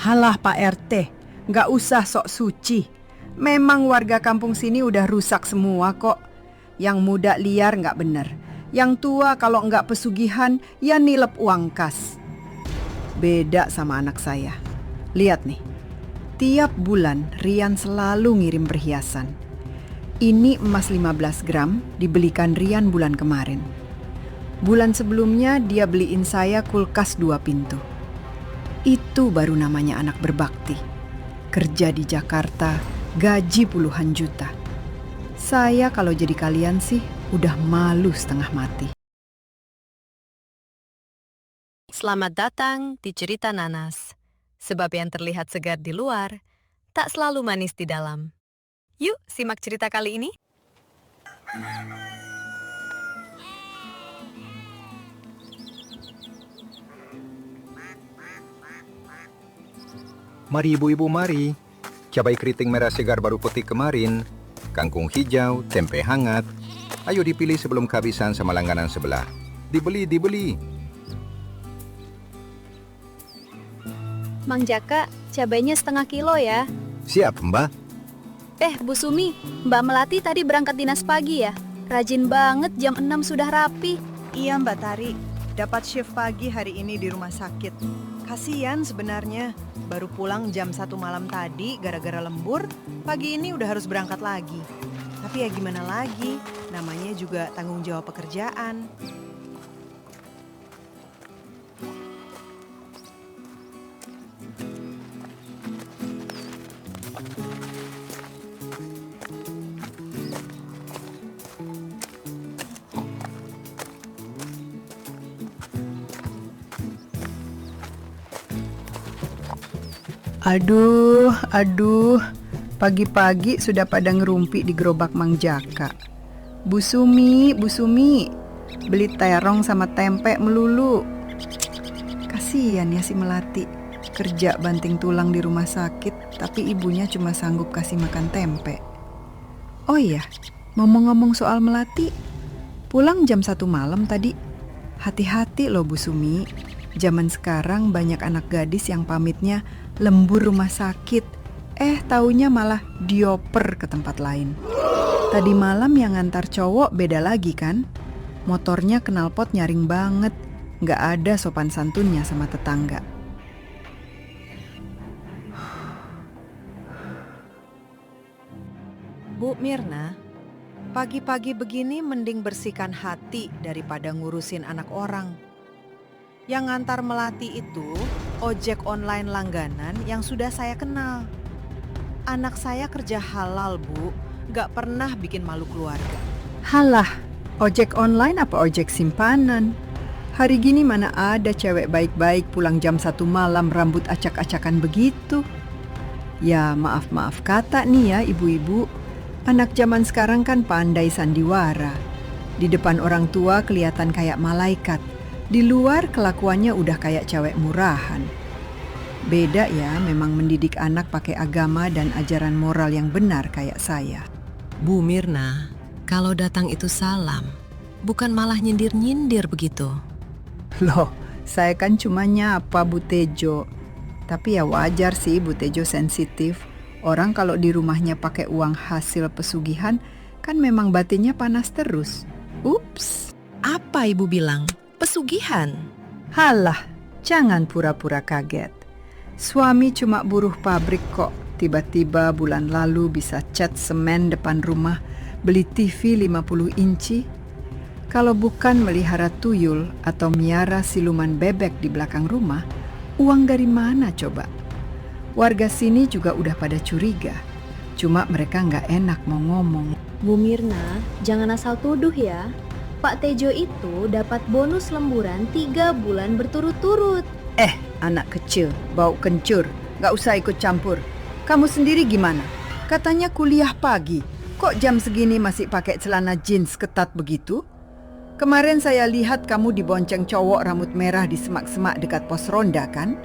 Halah Pak RT, nggak usah sok suci. Memang warga kampung sini udah rusak semua kok. Yang muda liar nggak bener. Yang tua kalau nggak pesugihan ya nilep uang kas. Beda sama anak saya. Lihat nih, tiap bulan Rian selalu ngirim perhiasan. Ini emas 15 gram dibelikan Rian bulan kemarin. Bulan sebelumnya dia beliin saya kulkas 2 pintu. Itu baru namanya anak berbakti. Kerja di Jakarta, gaji puluhan juta. Saya kalau jadi kalian sih udah malu setengah mati. Selamat datang di cerita Nanas. Sebab yang terlihat segar di luar, tak selalu manis di dalam. Yuk, simak cerita kali ini. Mari ibu-ibu, mari. Cabai keriting merah segar baru putih kemarin, kangkung hijau, tempe hangat. Ayo dipilih sebelum kehabisan sama langganan sebelah. Dibeli. Mang Jaka, cabainya setengah kilo ya. Siap, Mbak. Bu Sumi, Mbak Melati tadi berangkat dinas pagi ya? Rajin banget, jam 6 sudah rapi. Iya Mbak Tari, dapat shift pagi hari ini di rumah sakit. Kasian sebenarnya, baru pulang jam 1 malam tadi gara-gara lembur, pagi ini udah harus berangkat lagi. Tapi ya gimana lagi, namanya juga tanggung jawab pekerjaan. Aduh, pagi-pagi sudah pada ngerumpi di gerobak Mang Jaka. Bu Sumi, beli terong sama tempe melulu. Kasian ya si Melati, kerja banting tulang di rumah sakit, tapi ibunya cuma sanggup kasih makan tempe. Oh iya, ngomong-ngomong soal Melati, pulang jam 1 malam tadi. Hati-hati loh Bu Sumi, zaman sekarang banyak anak gadis yang pamitnya lembur rumah sakit, taunya malah dioper ke tempat lain. Tadi malam yang ngantar cowok beda lagi kan? Motornya knalpot nyaring banget, nggak ada sopan santunnya sama tetangga. Bu Mirna, pagi-pagi begini mending bersihkan hati daripada ngurusin anak orang. Yang ngantar Melati itu ojek online langganan yang sudah saya kenal. Anak saya kerja halal, Bu. Gak pernah bikin malu keluarga. Halah, ojek online apa ojek simpanan? Hari gini mana ada cewek baik-baik pulang jam 1 malam rambut acak-acakan begitu. Ya maaf kata nih ya ibu-ibu. Anak zaman sekarang kan pandai sandiwara. Di depan orang tua kelihatan kayak malaikat. Di luar kelakuannya udah kayak cewek murahan. Beda ya memang mendidik anak pakai agama dan ajaran moral yang benar kayak saya. Bu Mirna, kalau datang itu salam, bukan malah nyindir-nyindir begitu. Loh, saya kan cuma nyapa Bu Tejo. Tapi ya wajar sih Bu Tejo sensitif. Orang kalau di rumahnya pakai uang hasil pesugihan, kan memang batinnya panas terus. Ups. Apa ibu bilang? Pesugihan? Halah, jangan pura-pura kaget. Suami cuma buruh pabrik kok. Tiba-tiba bulan lalu bisa cat semen depan rumah, beli TV 50 inci. Kalau bukan melihara tuyul atau miara siluman bebek di belakang rumah, uang dari mana coba? Warga sini juga udah pada curiga. Cuma mereka nggak enak mau ngomong. Bu Mirna, jangan asal tuduh ya. Pak Tejo itu dapat bonus lemburan 3 bulan berturut-turut. Anak kecil, bau kencur, gak usah ikut campur. Kamu sendiri gimana? Katanya kuliah pagi, kok jam segini masih pakai celana jeans ketat begitu? Kemarin saya lihat kamu dibonceng cowok rambut merah di semak-semak dekat pos ronda kan?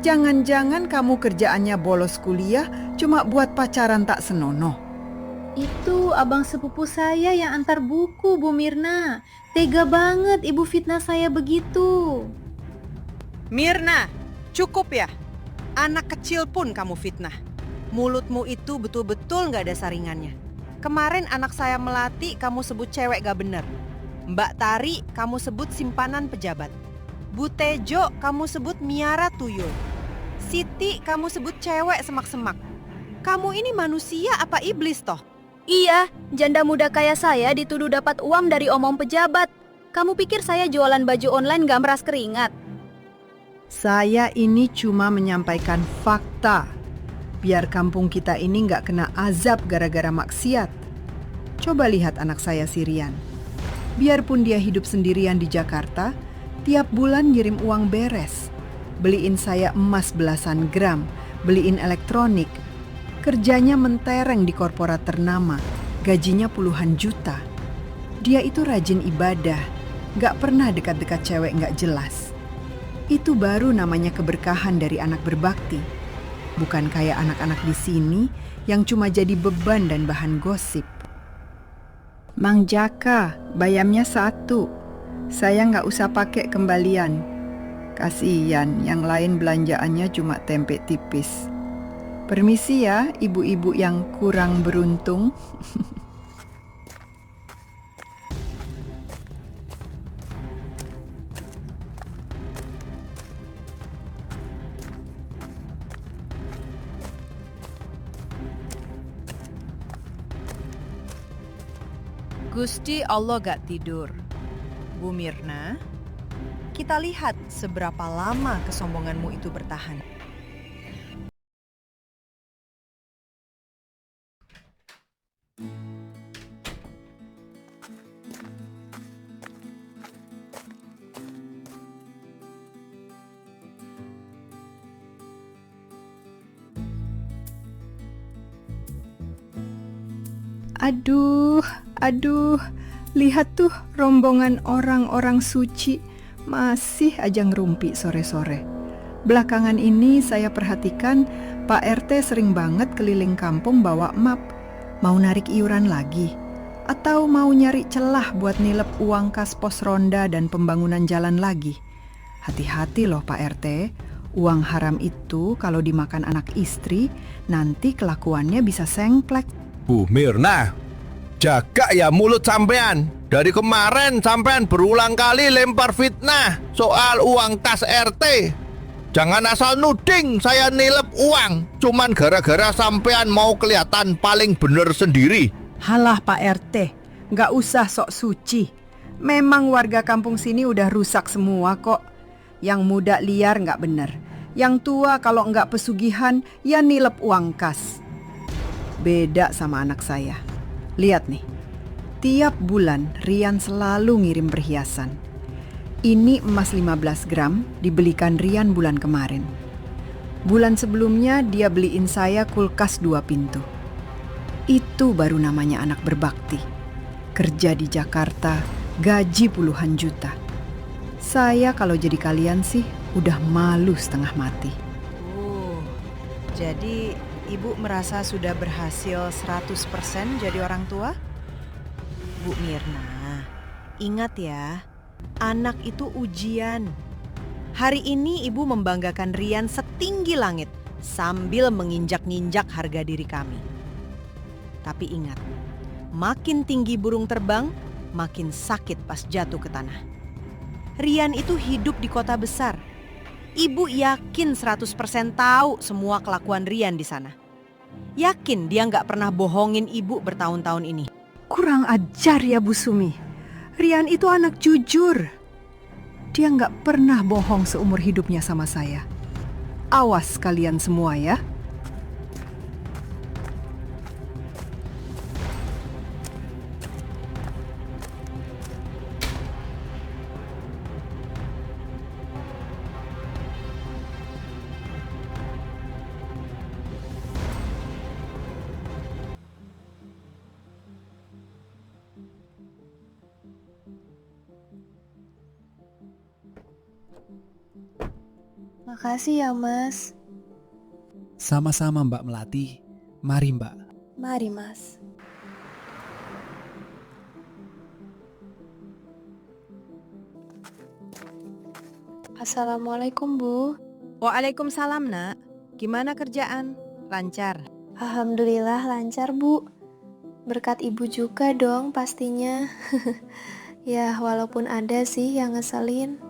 Jangan-jangan kamu kerjaannya bolos kuliah cuma buat pacaran tak senonoh. Itu abang sepupu saya yang antar buku, Bu Mirna. Tega banget ibu fitnah saya begitu. Mirna, cukup ya? Anak kecil pun kamu fitnah. Mulutmu itu betul-betul gak ada saringannya. Kemarin anak saya Melati kamu sebut cewek gak bener. Mbak Tari kamu sebut simpanan pejabat. Bu Tejo kamu sebut miara tuyul. Siti kamu sebut cewek semak-semak. Kamu ini manusia apa iblis toh? Iya, janda muda kayak saya dituduh dapat uang dari omong pejabat. Kamu pikir saya jualan baju online gak meras keringat? Saya ini cuma menyampaikan fakta. Biar kampung kita ini nggak kena azab gara-gara maksiat. Coba lihat anak saya si Rian. Biarpun dia hidup sendirian di Jakarta, tiap bulan ngirim uang beres. Beliin saya emas belasan gram, beliin elektronik. Kerjanya mentereng di korporat ternama, gajinya puluhan juta. Dia itu rajin ibadah, nggak pernah dekat-dekat cewek nggak jelas. Itu baru namanya keberkahan dari anak berbakti. Bukan kayak anak-anak di sini yang cuma jadi beban dan bahan gosip. Mang Jaka, bayamnya 1. Saya nggak usah pakai kembalian. Kasian, yang lain belanjaannya cuma tempe tipis. Permisi ya, ibu-ibu yang kurang beruntung. Gusti Allah gak tidur. Bu Mirna, kita lihat seberapa lama kesombonganmu itu bertahan. Aduh, lihat tuh rombongan orang-orang suci masih aja ngerumpi sore-sore. Belakangan ini saya perhatikan Pak RT sering banget keliling kampung bawa map. Mau narik iuran lagi? Atau mau nyari celah buat nilep uang kas pos ronda dan pembangunan jalan lagi? Hati-hati loh Pak RT, uang haram itu kalau dimakan anak istri nanti kelakuannya bisa sengklek. Bu Mirna, jaga ya mulut sampean. Dari kemarin sampean berulang kali lempar fitnah soal uang kas RT. Jangan asal nuding saya nilep uang cuman gara-gara sampean mau kelihatan paling bener sendiri. Halah Pak RT, nggak usah sok suci. Memang warga kampung sini udah rusak semua kok. Yang muda liar nggak bener. Yang tua kalau nggak pesugihan ya nilep uang kas. Beda sama anak saya. Lihat nih, tiap bulan Rian selalu ngirim perhiasan. Ini emas 15 gram dibelikan Rian bulan kemarin. Bulan sebelumnya dia beliin saya kulkas 2 pintu. Itu baru namanya anak berbakti. Kerja di Jakarta, gaji puluhan juta. Saya kalau jadi kalian sih udah malu setengah mati. Jadi Ibu merasa sudah berhasil 100% jadi orang tua? Bu Mirna, ingat ya, anak itu ujian. Hari ini Ibu membanggakan Rian setinggi langit sambil menginjak-ninjak harga diri kami. Tapi ingat, makin tinggi burung terbang, makin sakit pas jatuh ke tanah. Rian itu hidup di kota besar. Ibu yakin 100% tahu semua kelakuan Rian di sana. Yakin dia nggak pernah bohongin ibu bertahun-tahun ini. Kurang ajar ya Bu Sumi. Rian itu anak jujur. Dia nggak pernah bohong seumur hidupnya sama saya. Awas kalian semua ya. Makasih ya, Mas. Sama-sama Mbak Melati. Mari Mbak. Mari, Mas. Assalamualaikum, Bu. Waalaikumsalam, Nak. Gimana kerjaan? Lancar? Alhamdulillah lancar, Bu. Berkat Ibu juga dong pastinya. Ya, walaupun ada sih yang ngeselin.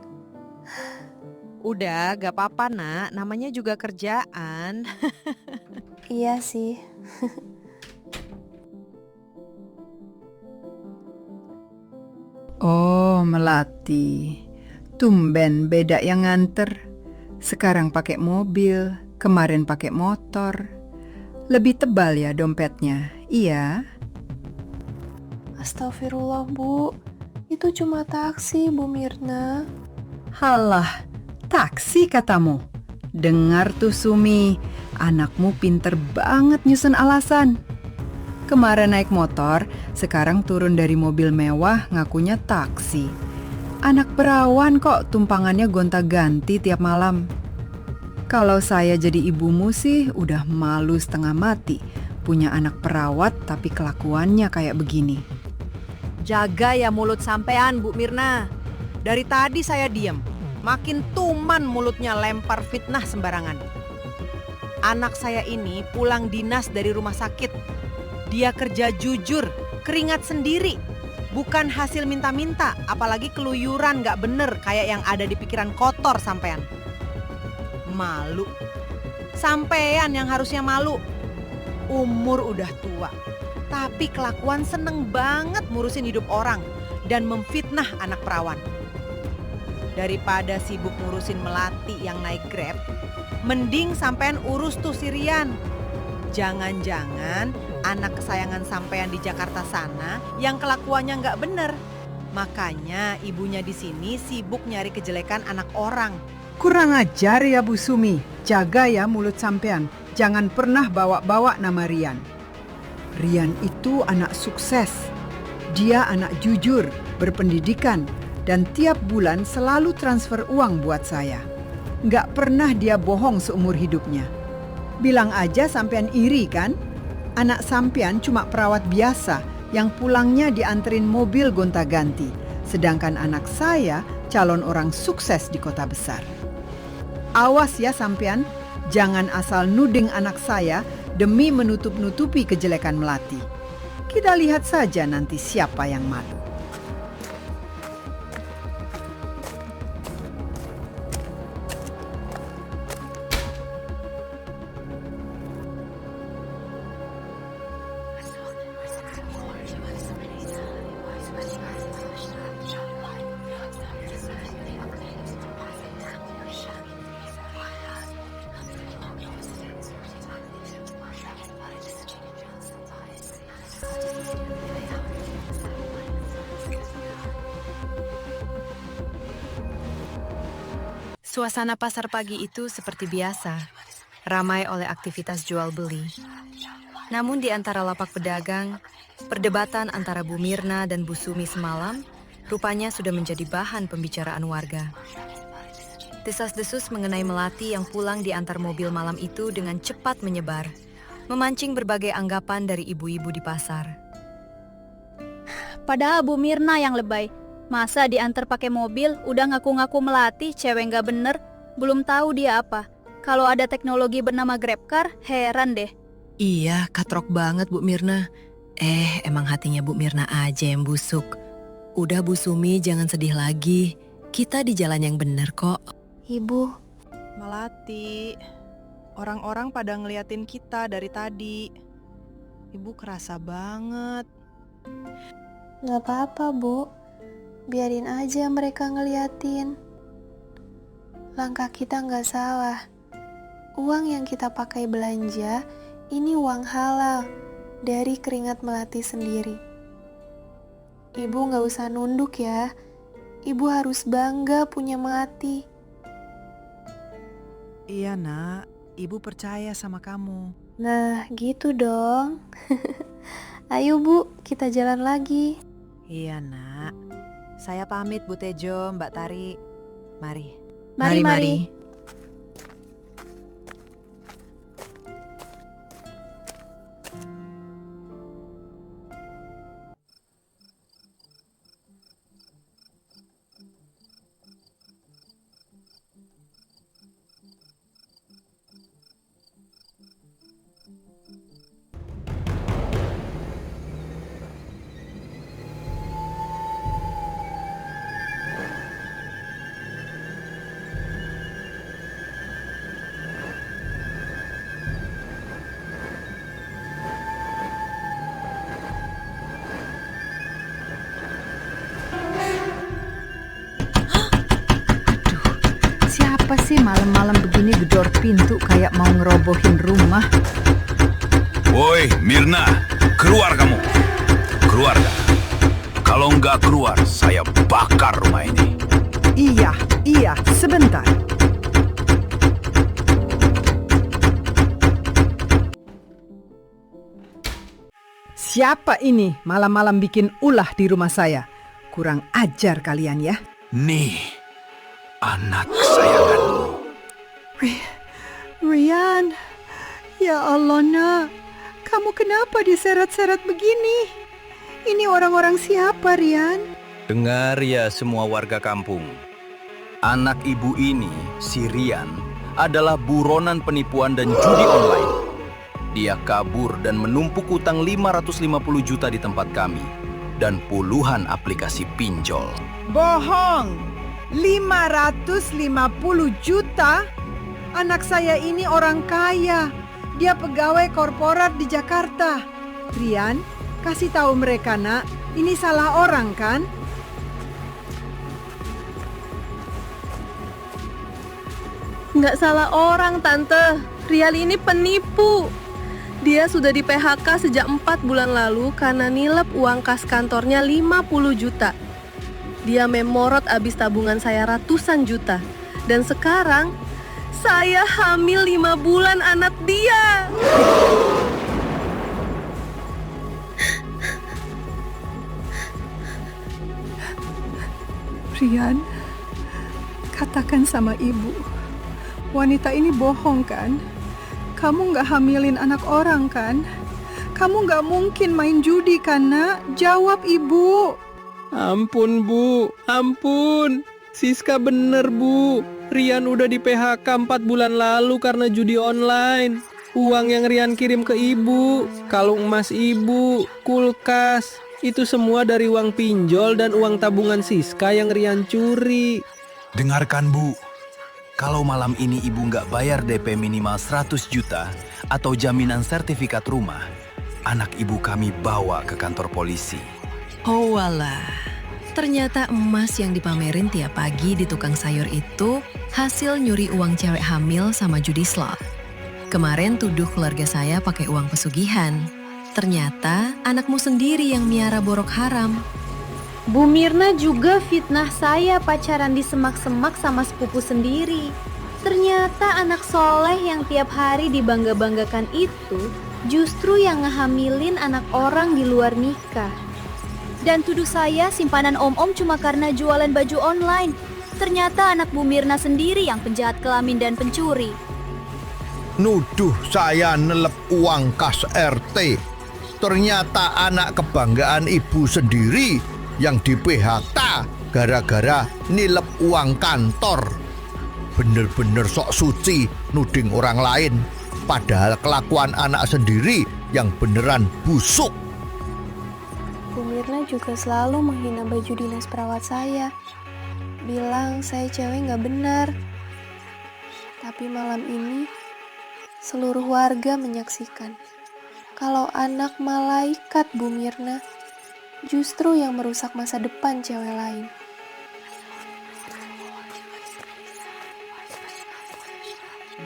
Udah, gak apa-apa nak, namanya juga kerjaan. Iya sih. Oh, Melati. Tumben beda yang nganter. Sekarang pakai mobil, kemarin pakai motor. Lebih tebal ya dompetnya, iya? Astagfirullah, Bu. Itu cuma taksi, Bu Mirna. Halah, taksi katamu. Dengar tuh Sumi, anakmu pinter banget nyusun alasan. Kemarin naik motor, sekarang turun dari mobil mewah ngakunya taksi. Anak perawan kok tumpangannya gonta-ganti tiap malam. Kalau saya jadi ibumu sih udah malu setengah mati. Punya anak perawat tapi kelakuannya kayak begini. Jaga ya mulut sampean, Bu Mirna. Dari tadi saya diem, makin tuman mulutnya lempar fitnah sembarangan. Anak saya ini pulang dinas dari rumah sakit. Dia kerja jujur, keringat sendiri. Bukan hasil minta-minta, apalagi keluyuran gak bener kayak yang ada di pikiran kotor sampean. Malu. Sampean yang harusnya malu. Umur udah tua, tapi kelakuan seneng banget ngurusin hidup orang dan memfitnah anak perawan. Daripada sibuk ngurusin Melati yang naik Grab, mending sampean urus tuh si Rian. Jangan-jangan anak kesayangan sampean di Jakarta sana yang kelakuannya nggak bener. Makanya ibunya di sini sibuk nyari kejelekan anak orang. Kurang ajar ya Bu Sumi, jaga ya mulut sampean. Jangan pernah bawa-bawa nama Rian. Rian itu anak sukses. Dia anak jujur, berpendidikan, dan tiap bulan selalu transfer uang buat saya. Nggak pernah dia bohong seumur hidupnya. Bilang aja sampean iri kan? Anak sampean cuma perawat biasa yang pulangnya dianterin mobil gonta-ganti. Sedangkan anak saya calon orang sukses di kota besar. Awas ya sampean, jangan asal nuding anak saya demi menutup-nutupi kejelekan Melati. Kita lihat saja nanti siapa yang malu. Suasana pasar pagi itu seperti biasa, ramai oleh aktivitas jual beli. Namun di antara lapak pedagang, perdebatan antara Bu Mirna dan Bu Sumi semalam rupanya sudah menjadi bahan pembicaraan warga. Desas-desus mengenai Melati yang pulang di antar mobil malam itu dengan cepat menyebar, memancing berbagai anggapan dari ibu-ibu di pasar. Padahal Bu Mirna yang lebay. Masa diantar pakai mobil, udah ngaku-ngaku Melati, cewek nggak bener, belum tahu dia apa. Kalau ada teknologi bernama GrabCar, heran deh. Iya, katrok banget Bu Mirna. Emang hatinya Bu Mirna aja yang busuk. Udah Bu Sumi, jangan sedih lagi. Kita di jalan yang bener kok. Ibu, Melati, orang-orang pada ngeliatin kita dari tadi. Ibu kerasa banget. gak apa-apa, Bu. Biarin aja mereka ngeliatin. Langkah kita gak salah. Uang yang kita pakai belanja, ini uang halal dari keringat Melati sendiri. Ibu gak usah nunduk ya. Ibu harus bangga punya Melati. Iya nak, ibu percaya sama kamu. Nah, gitu dong. Ayo Bu, kita jalan lagi. Iya nak. Saya pamit Bu Tejo, Mbak Tari. Mari. Mari. sih malam-malam begini gedor pintu kayak mau ngerobohin rumah? Woi, Mirna, keluar kamu. Keluar gak? Kalau nggak keluar, saya bakar rumah ini. Iya, sebentar. Siapa ini malam-malam bikin ulah di rumah saya? Kurang ajar kalian ya. Nih, anak kesayanganmu. Rian, ya Allah nak, kamu kenapa diseret-seret begini? Ini orang-orang siapa, Rian? Dengar ya semua warga kampung. Anak ibu ini, si Rian, adalah buronan penipuan dan judi online. Dia kabur dan menumpuk utang 550 juta di tempat kami dan puluhan aplikasi pinjol. Bohong! 550 juta? Anak saya ini orang kaya. Dia pegawai korporat di Jakarta. Rian, kasih tahu mereka nak, ini salah orang kan? Nggak salah orang, Tante. Rian ini penipu. Dia sudah di PHK sejak 4 bulan lalu karena nilep uang kas kantornya 50 juta. Dia memorot abis tabungan saya ratusan juta. Dan sekarang, saya hamil 5 bulan anak dia. Rian, katakan sama ibu, wanita ini bohong kan? Kamu nggak hamilin anak orang kan? Kamu nggak mungkin main judi kan nak? Jawab ibu. Ampun bu, ampun. Siska bener bu. Rian udah di PHK 4 bulan lalu karena judi online. Uang yang Rian kirim ke ibu, kalung emas ibu, kulkas, itu semua dari uang pinjol dan uang tabungan Siska yang Rian curi. Dengarkan Bu, kalau malam ini ibu nggak bayar DP minimal 100 juta atau jaminan sertifikat rumah, anak ibu kami bawa ke kantor polisi. Oh walah, ternyata emas yang dipamerin tiap pagi di tukang sayur itu hasil nyuri uang cewek hamil sama judi slot. Kemarin tuduh keluarga saya pakai uang pesugihan. Ternyata anakmu sendiri yang miara borok haram. Bu Mirna juga fitnah saya pacaran di semak-semak sama sepupu sendiri. Ternyata anak soleh yang tiap hari dibangga-banggakan itu justru yang ngehamilin anak orang di luar nikah. Dan tuduh saya simpanan om-om cuma karena jualan baju online. Ternyata anak Bu Mirna sendiri yang penjahat kelamin dan pencuri. Nuduh saya nelep uang kas RT. Ternyata anak kebanggaan ibu sendiri yang di PHK gara-gara nilep uang kantor. Bener-bener sok suci nuding orang lain, padahal kelakuan anak sendiri yang beneran busuk. Bu Mirna juga selalu menghina baju dinas perawat saya. Bilang saya cewek nggak benar. Tapi malam ini, seluruh warga menyaksikan kalau anak malaikat Bu Mirna justru yang merusak masa depan cewek lain.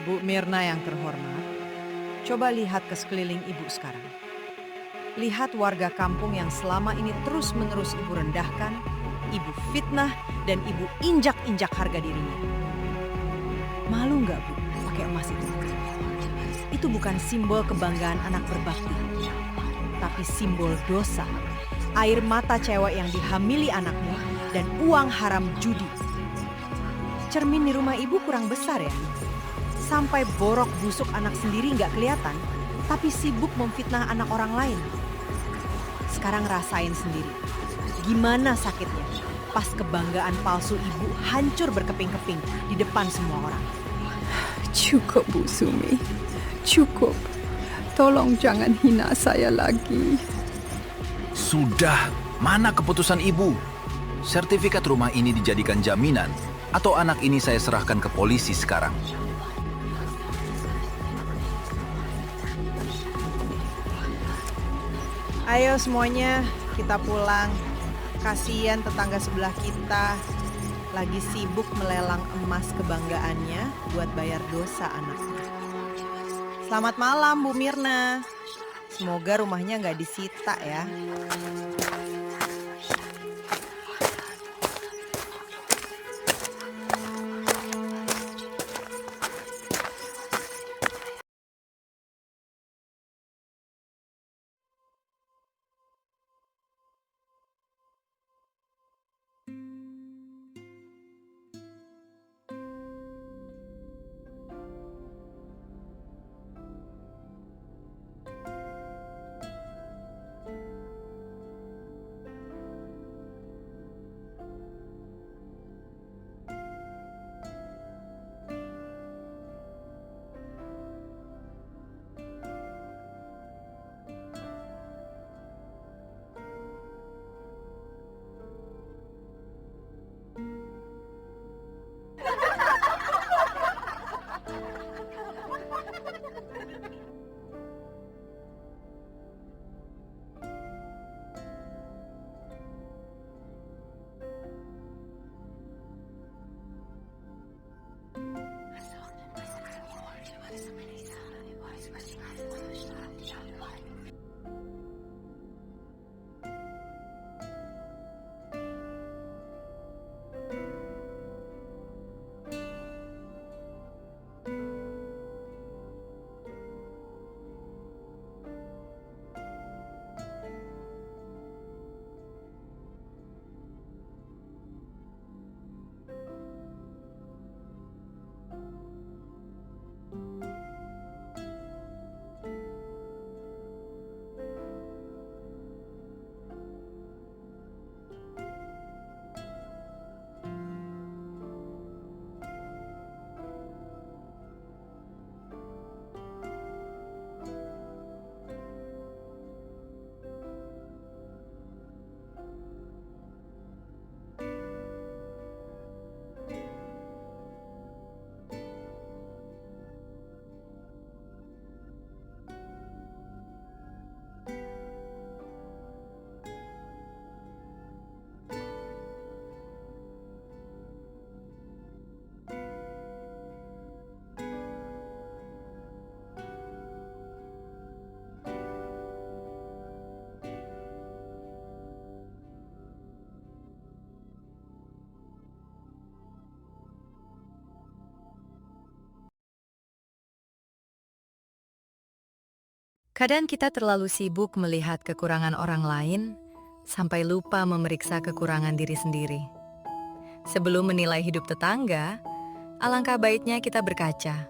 Bu Mirna yang terhormat, coba lihat ke sekeliling ibu sekarang. Lihat warga kampung yang selama ini terus-menerus ibu rendahkan, ibu fitnah, dan ibu injak-injak harga dirinya. Malu nggak Bu pakai emas itu? Itu bukan simbol kebanggaan anak berbakti, tapi simbol dosa. Air mata cewek yang dihamili anakmu, dan uang haram judi. Cermin di rumah ibu kurang besar ya? Sampai borok busuk anak sendiri nggak kelihatan, tapi sibuk memfitnah anak orang lain. Sekarang rasain sendiri, gimana sakitnya pas kebanggaan palsu ibu hancur berkeping-keping di depan semua orang. Cukup Bu Sumi, cukup. Tolong jangan hina saya lagi. Sudah, mana keputusan ibu? Sertifikat rumah ini dijadikan jaminan atau anak ini saya serahkan ke polisi sekarang? Ayo semuanya, kita pulang. Kasihan tetangga sebelah kita. lagi sibuk melelang emas kebanggaannya buat bayar dosa anaknya. Selamat malam Bu Mirna. Semoga rumahnya nggak disita ya. Kadang kita terlalu sibuk melihat kekurangan orang lain, sampai lupa memeriksa kekurangan diri sendiri. Sebelum menilai hidup tetangga, alangkah baiknya kita berkaca.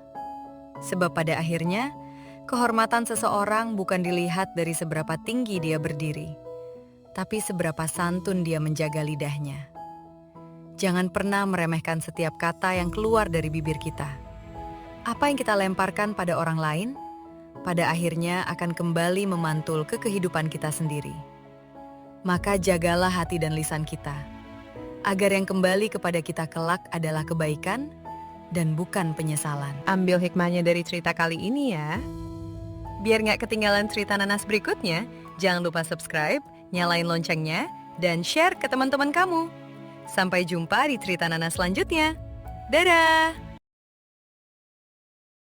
Sebab pada akhirnya, kehormatan seseorang bukan dilihat dari seberapa tinggi dia berdiri, tapi seberapa santun dia menjaga lidahnya. Jangan pernah meremehkan setiap kata yang keluar dari bibir kita. Apa yang kita lemparkan pada orang lain, pada akhirnya akan kembali memantul ke kehidupan kita sendiri. Maka jagalah hati dan lisan kita, agar yang kembali kepada kita kelak adalah kebaikan dan bukan penyesalan. Ambil hikmahnya dari cerita kali ini ya. Biar nggak ketinggalan cerita nanas berikutnya, jangan lupa subscribe, nyalain loncengnya, dan share ke teman-teman kamu. Sampai jumpa di cerita nanas selanjutnya. Dadah!